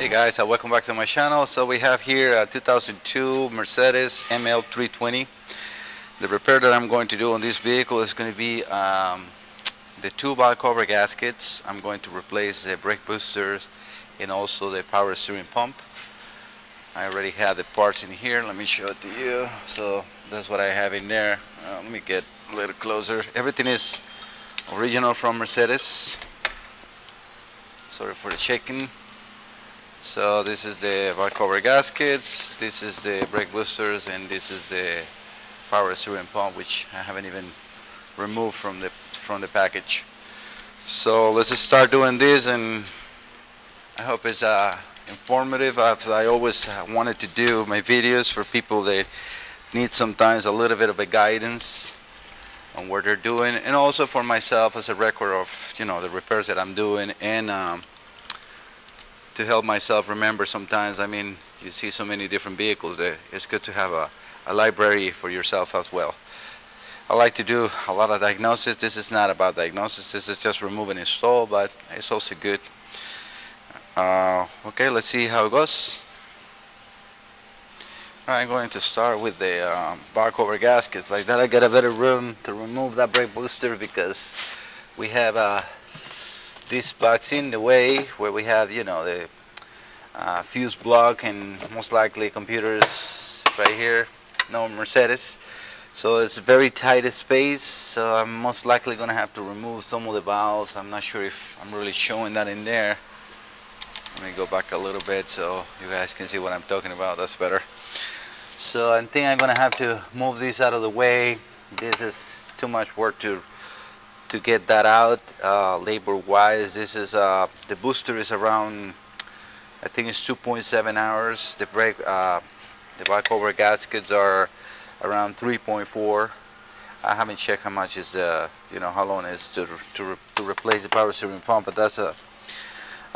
Hey guys, welcome back to my channel. So we have here a 2002 Mercedes ML320. The repair that I'm going to do on this vehicle is going to be the two valve cover gaskets. I'm going to replace the brake boosters and also the power steering pump. I already have the parts in here. Let me show it to you. So that's what I have in there. Let me get a little closer. Everything is original from Mercedes. Sorry for the shaking. So this is the valve cover gaskets, this is the brake boosters, and this is the power steering pump, which I haven't even removed from the package. So let's just start doing this, and I hope it's informative, as I always wanted to do my videos for people that need sometimes a little bit of a guidance on what they're doing, and also for myself as a record of the repairs that I'm doing, and to help myself remember sometimes. I mean, you see so many different vehicles that it's good to have a library for yourself as well. I like to do a lot of diagnosis. This is not about diagnosis, this is just remove and install, but it's also good. Okay, let's see how it goes. I'm going to start with the valve cover gaskets. Like that I get a better room to remove that brake booster, because we have this box in the way where we have the fuse block and most likely computers right here. No Mercedes, so it's a very tight space, so I'm most likely gonna have to remove some of the valves. I'm not sure if I'm really showing that in there. Let me go back a little bit so you guys can see what I'm talking about. That's better. So I think I'm gonna have to move this out of the way. This is too much work to get that out labor wise. This is the booster is around, I think it's 2.7 hours. The brake the valve cover gaskets are around 3.4. I haven't checked how much is how long it is to replace the power steering pump, but that's a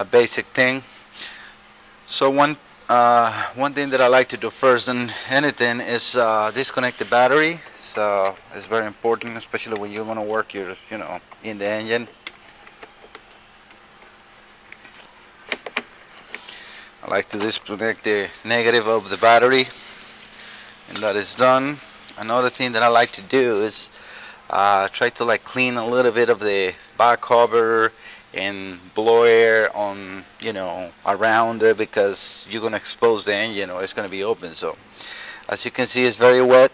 basic thing. So one thing that I like to do first than anything is disconnect the battery. So it's very important, especially when you want to work your in the engine. I like to disconnect the negative of the battery, and that is done. Another thing that I like to do is try to clean a little bit of the valve cover and blow air on around it, because you're going to expose the engine or it's going to be open. So as you can see, it's very wet.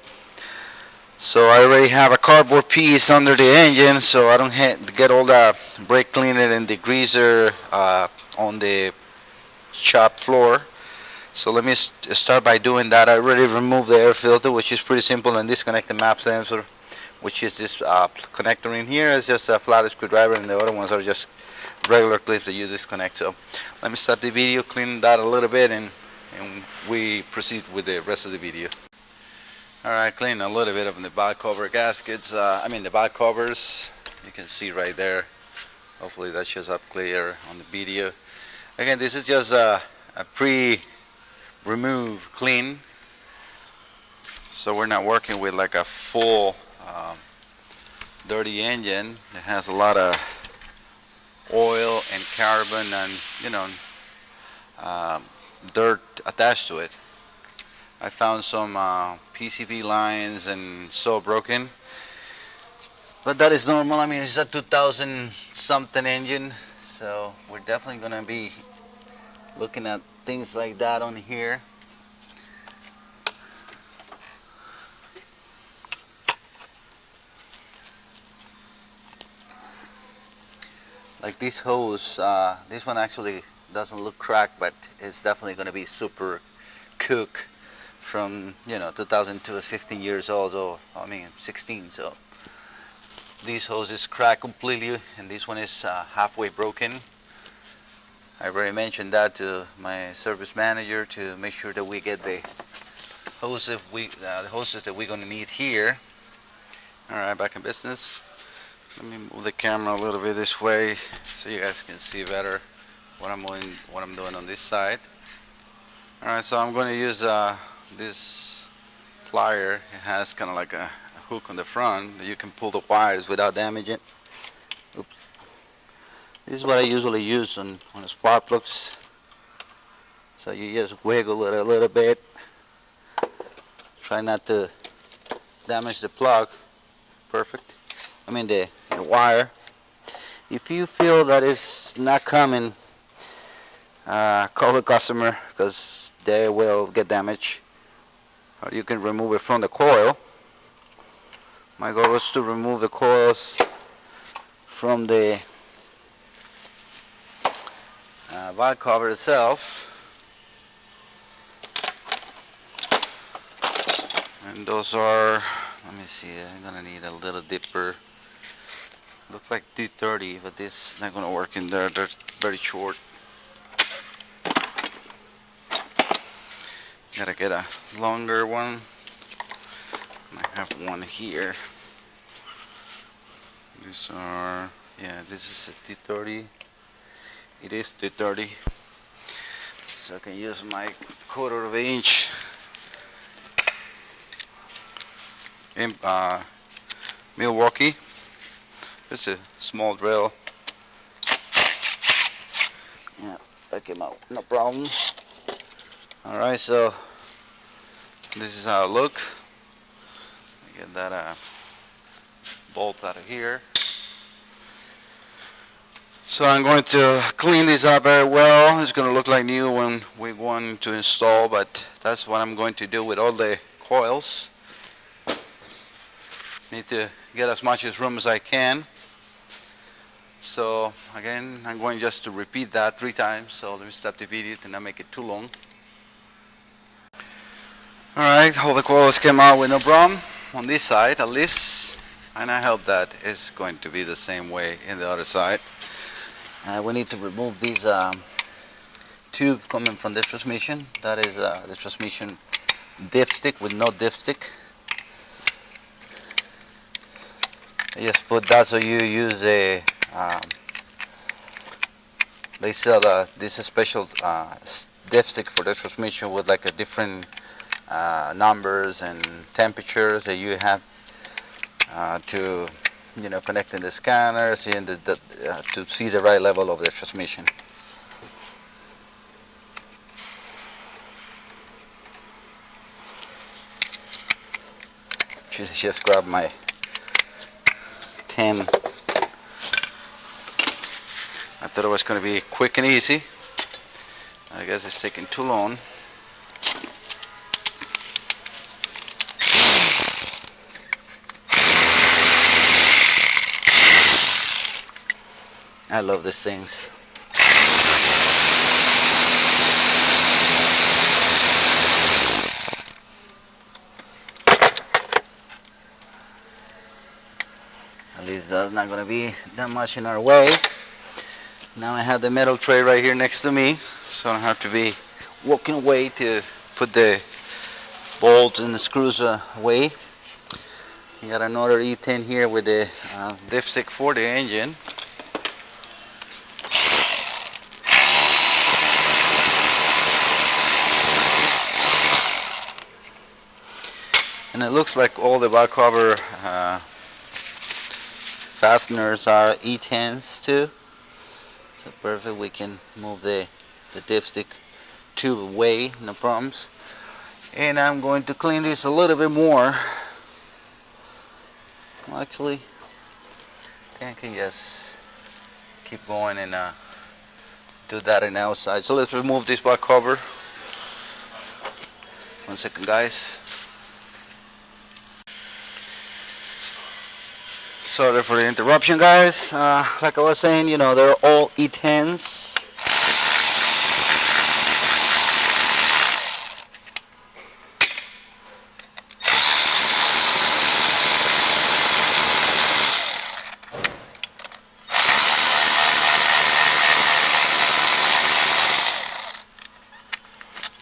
So I already have a cardboard piece under the engine, so I don't get all the brake cleaner and degreaser on the shop floor. So let me start by doing that. I already removed the air filter, which is pretty simple, and disconnect the map sensor, which is this connector in here. It's just a flat screwdriver, and the other ones are just regular clips that you disconnect. So let me stop the video, clean that a little bit, and we proceed with the rest of the video. Alright, clean a little bit of the valve cover gaskets, the valve covers. You can see right there. Hopefully that shows up clear on the video. Again, this is just a pre-remove clean, so we're not working with like a full dirty engine. It has a lot of oil and carbon and dirt attached to it. I found some PCB lines and so broken, but that is normal. I mean, it's a 2000 something engine, so we're definitely gonna be looking at things like that on here. Like this hose, this one actually doesn't look cracked, but it's definitely going to be super cooked from 2002. Is 15 years old, so 16. So this hose is cracked completely, and this one is halfway broken. I already mentioned that to my service manager to make sure that we get the hoses the hoses that we're going to need here. All right, back in business. Let me move the camera a little bit this way so you guys can see better what I'm doing on this side. Alright, so I'm going to use this plier. It has kind of like a hook on the front that you can pull the wires without damaging it. Oops. This is what I usually use on the spark plugs. So you just wiggle it a little bit. Try not to damage the plug. Perfect. I mean the wire. If you feel that it's not coming, call the customer because they will get damaged. Or you can remove it from the coil. My goal is to remove the coils from the valve cover itself. And those are, let me see, I'm gonna need a little dipper. Looks like 230, but this is not gonna work in there. They're very short. Gotta get a longer one. I have one here. These are, yeah, this is a 230. It is 230. So I can use my 1/4 of an inch Milwaukee. It's a small drill. Yeah, that came out, no problem. Alright, so this is how it looks. Get that bolt out of here. So I'm going to clean this up very well. It's going to look like new when we want to install, but that's what I'm going to do with all the coils. Need to get as much room as I can. So again, I'm going just to repeat that 3 times. So let me stop the video to not make it too long. Alright, all the coils came out with no problem on this side at least, and I hope that is going to be the same way in the other side. We need to remove these tube coming from the transmission. That is the transmission dipstick with no dipstick. I just put that so you use a they sell this special dipstick for the transmission with like a different numbers and temperatures that you have to, you know, connect in the scanners and to see the right level of the transmission. Just grab my 10. I thought it was going to be quick and easy. I guess it's taking too long. I love these things. At least that's not going to be that much in our way. Now I have the metal tray right here next to me, so I don't have to be walking away to put the bolts and the screws away. You got another E10 here with the dipstick for the engine. And it looks like all the back cover fasteners are E10s too. So perfect, we can move the dipstick tube away, no problems. And I'm going to clean this a little bit more. Well, actually, I can just keep going and do that on the outside. So let's remove this back cover. 1 second, guys. Sorry for the interruption, guys. Like I was saying, you know, they're all E10s.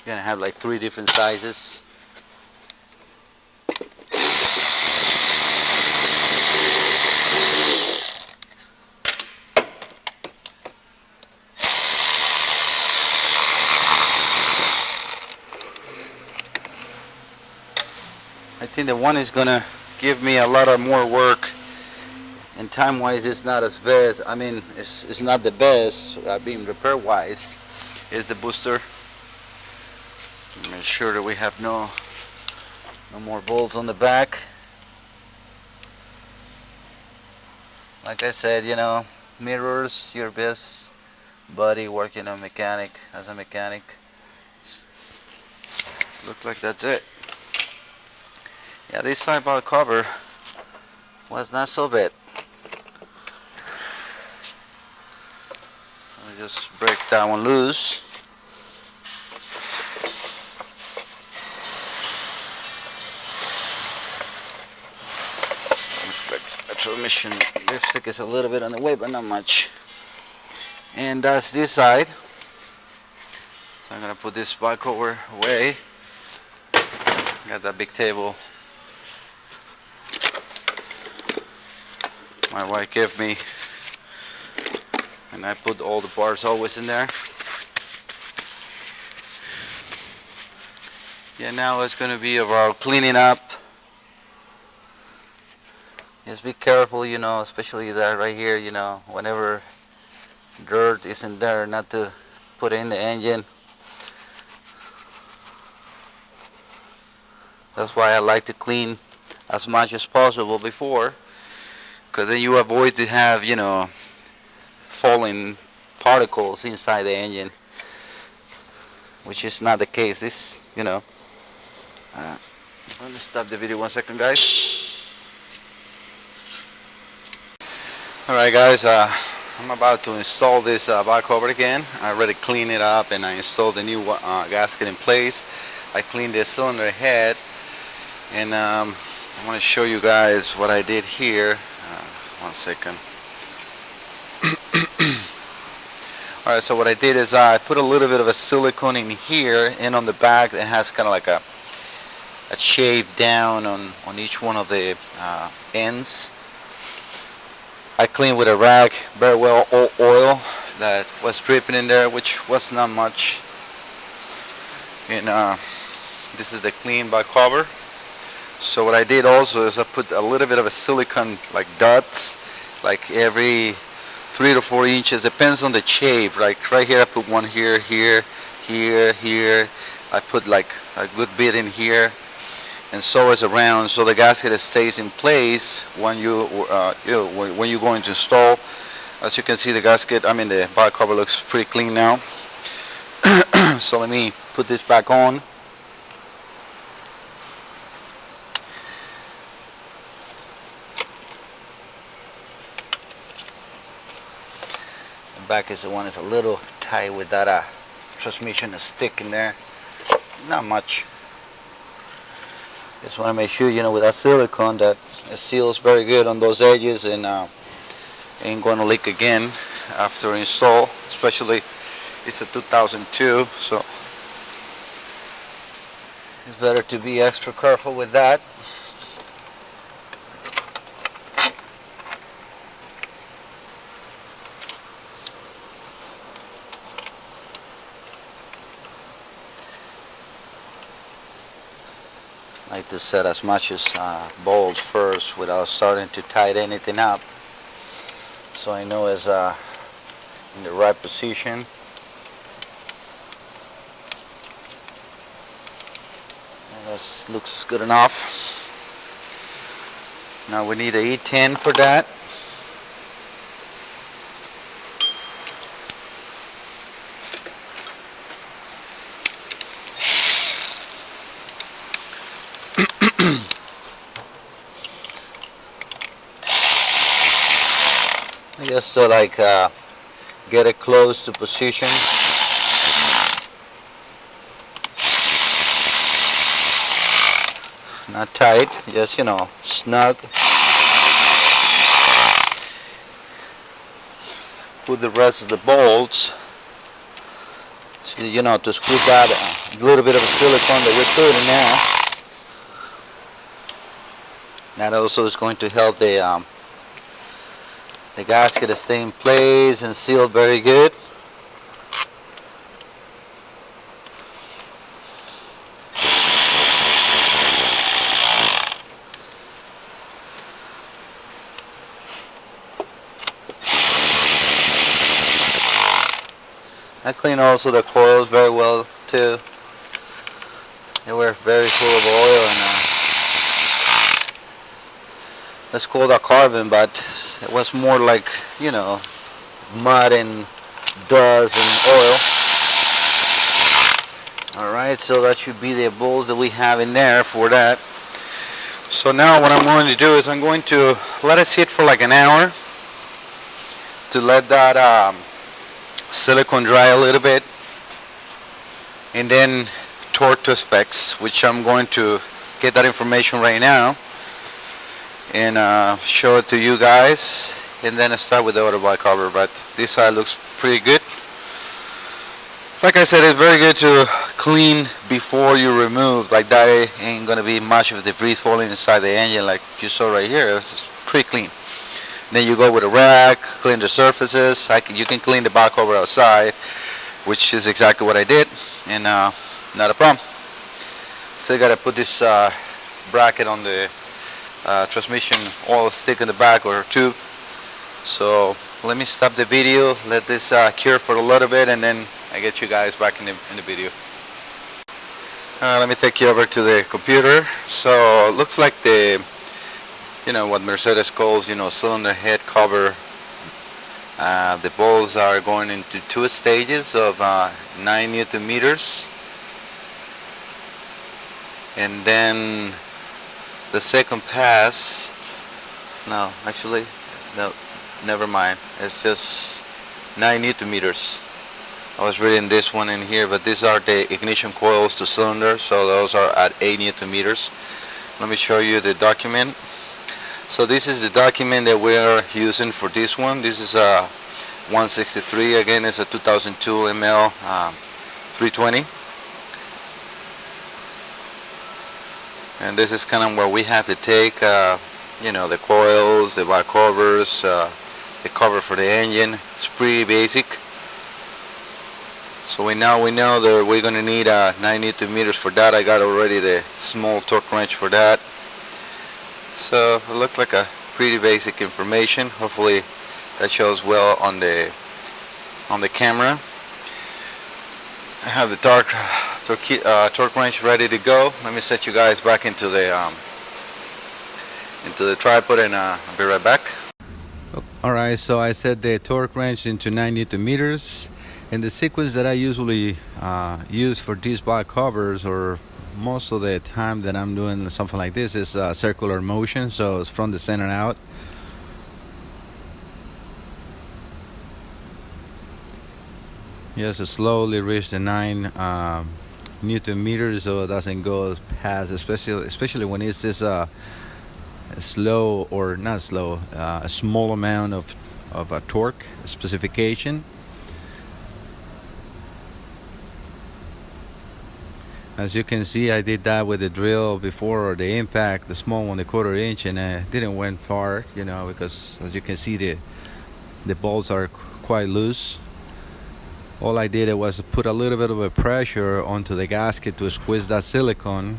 You're gonna have like 3 different sizes. I think the one is gonna give me a lot of more work, and time-wise it's not as best. I mean, it's not the best. Being repair-wise, is the booster. Make sure that we have no more bolts on the back. Like I said, you know, mirrors your best buddy working as a mechanic. Look like that's it. Yeah, this sidewall cover was not so bad. Let me just break that one loose. Looks like the transmission lipstick is a little bit on the way, but not much. And that's this side. So I'm gonna put this back over away. Got that big table my wife gave me, and I put all the parts always in there. Yeah, now it's gonna be about cleaning up. Just be careful, you know, especially that right here, you know, whenever dirt isn't there, not to put it in the engine. That's why I like to clean as much as possible before, because then you avoid to have, you know, falling particles inside the engine, which is not the case. This, you know, let me stop the video 1 second, guys. Alright guys, I'm about to install this back cover again. I already cleaned it up and I installed the new gasket in place. I cleaned the cylinder head, and I want to show you guys what I did here. 1 second. Alright, so what I did is I put a little bit of a silicone in here and on the back that has kind of like a shave down on each one of the ends. I cleaned with a rag very well oil that was dripping in there, which was not much. And this is the clean back cover. So what I did also is I put a little bit of a silicone like dots, like every 3 to 4 inches, depends on the shave. Like right here I put one here, here, here, here. I put like a good bit in here, and so is around, so the gasket stays in place when when you're going to install. As you can see, the gasket, the back cover looks pretty clean now. So let me put this back on. The back is the one that's a little tight with that transmission stick in there. Not much. Just want to make sure, you know, with that silicone that it seals very good on those edges and ain't going to leak again after install. Especially it's a 2002, so it's better to be extra careful with that. I like to set as much as bolts first without starting to tighten anything up, so I know it's in the right position. And this looks good enough. Now we need a E10 for that. Just to like get it close to position. Not tight, just, you know, snug. Put the rest of the bolts to, you know, to screw that little bit of silicone that we're putting now. That also is going to help the gasket to stay in place and sealed very good. I clean also the coils very well too. They were very full of oil, and let's call that carbon, but it was more like, you know, mud and dust and oil. Alright, so that should be the bowls that we have in there for that. So now what I'm going to do is I'm going to let it sit for like an hour to let that silicone dry a little bit, and then torque to specs, which I'm going to get that information right now and show it to you guys, and then I start with the other black cover. But this side looks pretty good. Like I said, it's very good to clean before you remove. Like that ain't gonna be much of debris falling inside the engine like you saw right here. It's pretty clean. Then you go with a rag, clean the surfaces. You can clean the back cover outside, which is exactly what I did, and not a problem. Still gotta put this bracket on the transmission oil stick in the back or tube. So let me stop the video, let this cure for a little bit, and then I get you guys back in the video. Let me take you over to the computer. So it looks like the, you know, what Mercedes calls, you know, cylinder head cover. The balls are going into 2 stages of 9 Newton meters, and then the second pass, no, actually, no, never mind. It's just 9 Newton meters. I was reading this one in here, but these are the ignition coils to cylinder, so those are at 8 Newton meters. Let me show you the document. So this is the document that we are using for this one. This is a 163. Again, it's a 2002 ML320. And this is kind of where we have to take, you know, the coils, the back covers, the cover for the engine. It's pretty basic. So we know that we're going to need 9 Newton meters for that. I got already the small torque wrench for that. So it looks like a pretty basic information. Hopefully that shows well on the camera. I have the torque wrench ready to go. Let me set you guys back into the tripod, and I'll be right back. Alright, so I set the torque wrench into 9 Newton meters. And the sequence that I usually use for these black covers, or most of the time that I'm doing something like this, is circular motion. So it's from the center out. Yes, to slowly reach the 9 Newton meters, so it doesn't go past, especially when it's this slow, or not slow, a small amount of a torque specification. As you can see, I did that with the drill before, or the impact, the small one, the 1/4 inch, and it didn't went far, you know, because as you can see, the bolts are quite loose. All I did was put a little bit of a pressure onto the gasket to squeeze that silicone,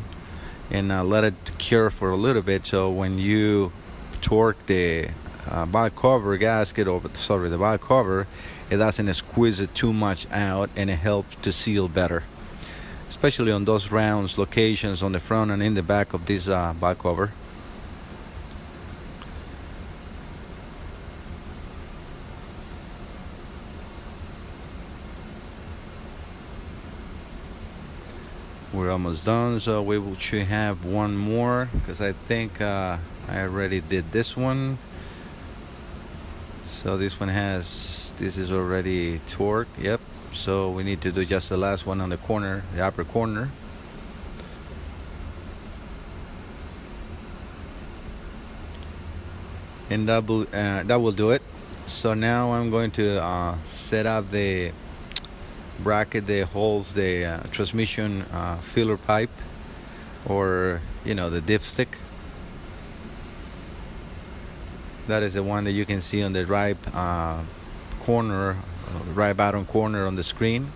and let it cure for a little bit. So when you torque the back cover gasket, or sorry, the back cover, it doesn't squeeze it too much out, and it helps to seal better, especially on those round locations on the front and in the back of this back cover. We're almost done, so we should have one more, because I think I already did this one. So this is already torque. Yep. So we need to do just the last one on the corner, the upper corner. And that will do it. So now I'm going to set up the bracket that holds the transmission filler pipe, or, you know, the dipstick. That is the one that you can see on the right corner, right bottom corner on the screen.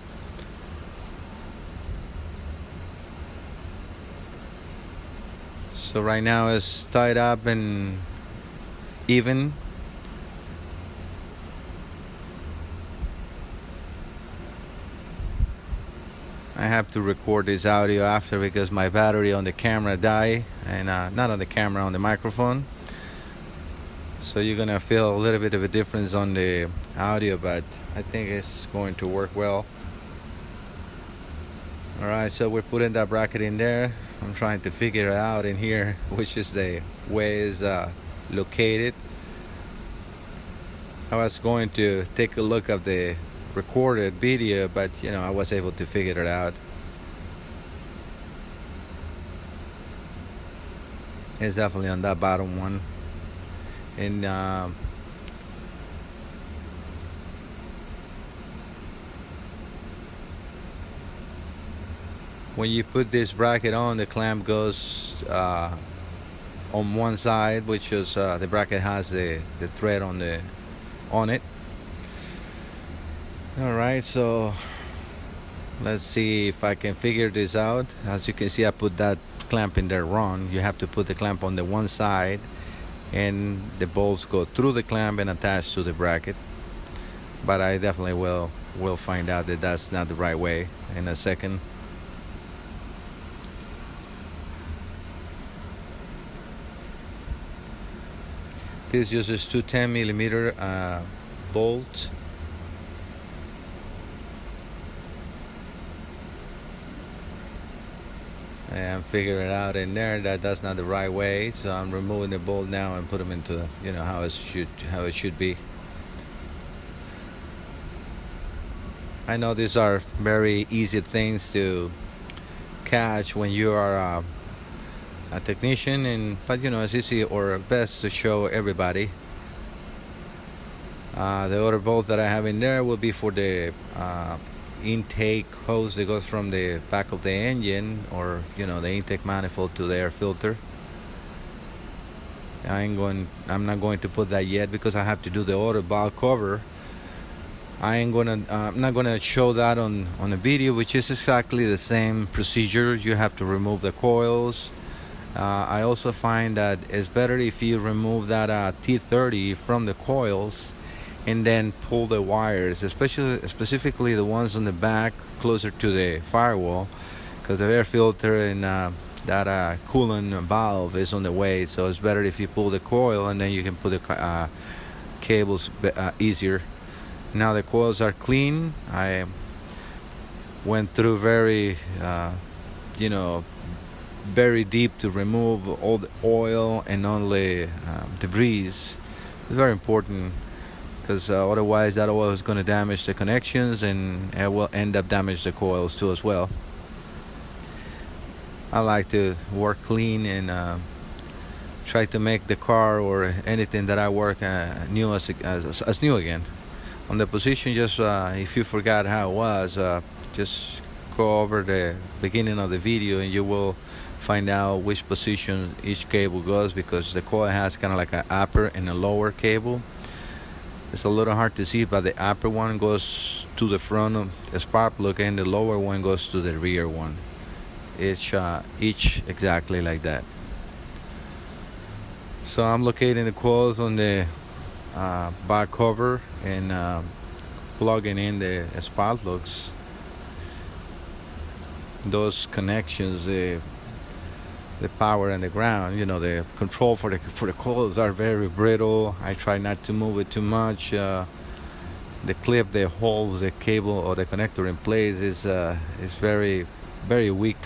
So right now it's tied up and even. I have to record this audio after because my battery on the camera died, and not on the camera, on the microphone. So you're gonna feel a little bit of a difference on the audio, but I think it's going to work well. Alright, so we're putting that bracket in there. I'm trying to figure it out in here which is the way is located. I was going to take a look at the recorded video, but I was able to figure it out. It's definitely on that bottom one. And when you put this bracket on, the clamp goes on one side, which is the bracket has the thread on it. Alright, so let's see if I can figure this out. As you can see, I put that clamp in there wrong. You have to put the clamp on the one side, and the bolts go through the clamp and attach to the bracket. But I definitely will find out that that's not the right way in a second. This uses two 10mm bolts. And figure it out in there that that's not the right way, so I'm removing the bolt now and put them into how it should be. I know these are very easy things to catch when you are a technician, but it's easy or best to show everybody. The other bolt that I have in there will be for the intake hose that goes from the back of the engine, or the intake manifold to the air filter. I'm not going to put that yet because I have to do the other valve cover. I'm not gonna show that on the video, which is exactly the same procedure. You have to remove the coils. I also find that it's better if you remove that T30 from the coils and then pull the wires, specifically the ones on the back closer to the firewall, because the air filter and that coolant valve is on the way. So it's better if you pull the coil and then you can put the cables easier. Now the coils are clean. I went through very very deep to remove all the oil and all the debris. It's very important, because otherwise that oil is going to damage the connections, and it will end up damaging the coils too as well. I like to work clean and try to make the car or anything that I work new as new again. On the position, just if you forgot how it was, just go over the beginning of the video and you will find out which position each cable goes, because the coil has kind of like an upper and a lower cable. It's a little hard to see, but the upper one goes to the front of the spark plug and the lower one goes to the rear one. It's each exactly like that. So I'm locating the coils on the back cover and plugging in the spark plugs. Those connections, the power and the ground, the control for the coils are very brittle. I try not to move it too much. The clip that holds the cable or the connector in place is very, very weak.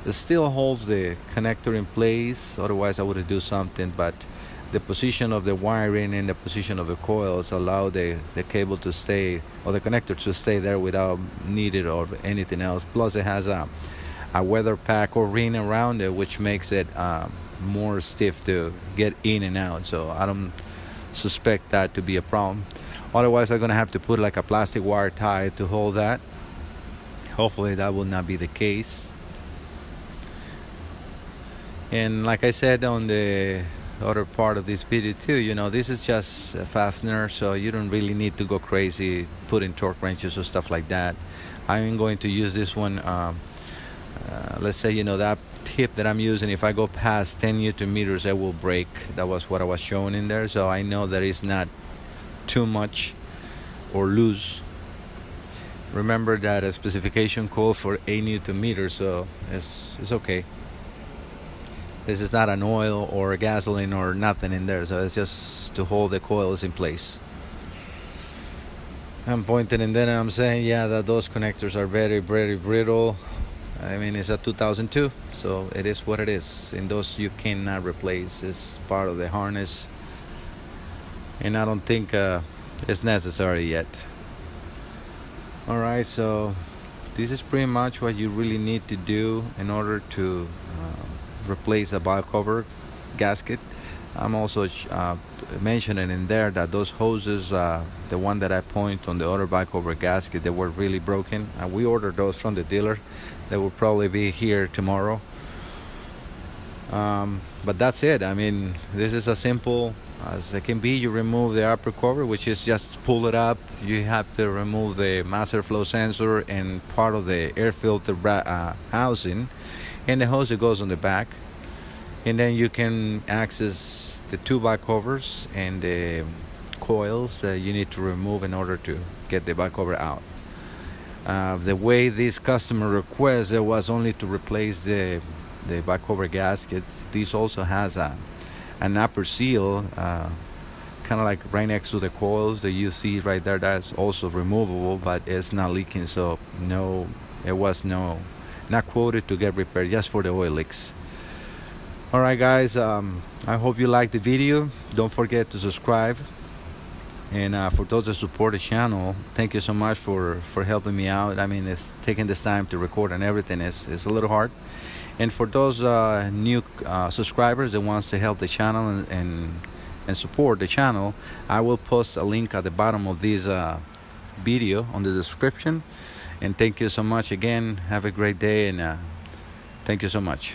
It still holds the connector in place, otherwise I would do something, but the position of the wiring and the position of the coils allow the cable to stay, or the connector to stay there without needed or anything else. Plus it has a weather pack or ring around it, which makes it more stiff to get in and out. So I don't suspect that to be a problem. Otherwise I'm gonna have to put like a plastic wire tie to hold that. Hopefully that will not be the case. And like I said on the other part of this video too, this is just a fastener, so you don't really need to go crazy putting torque wrenches or stuff like that. I'm going to use this one, let's say that tip that I'm using, if I go past 10 Newton meters it will break. That was what I was showing in there, so I know that it's not too much or loose. Remember that a specification called for 8 Newton meters, so it's okay. This is not an oil or gasoline or nothing in there, so it's just to hold the coils in place. I'm pointing and then I'm saying, yeah, that those connectors are very, very brittle. I mean, it's a 2002, so it is what it is. And those you cannot replace. It's part of the harness, and I don't think it's necessary yet. All right, so this is pretty much what you really need to do in order to replace a valve cover gasket. I'm also mentioning in there that those hoses, the one that I point on the other valve cover gasket, they were really broken. We ordered those from the dealer. They will probably be here tomorrow. But that's it. I mean, this is as simple as it can be. You remove the upper cover, which is just pull it up. You have to remove the master flow sensor and part of the air filter housing, and the hose that goes on the back. And then you can access the two back covers and the coils that you need to remove in order to get the back cover out. The way this customer requests, it was only to replace the back cover gaskets. This also has an upper seal, kind of like right next to the coils that you see right there. That's also removable, but it's not leaking, so no, it was not quoted to get repaired, just for the oil leaks. All right, guys, I hope you liked the video. Don't forget to subscribe. And for those that support the channel, thank you so much for helping me out. I mean, it's taking this time to record and everything is a little hard. And for those new subscribers that wants to help the channel and support the channel, I will post a link at the bottom of this video on the description. And thank you so much again. Have a great day, and thank you so much.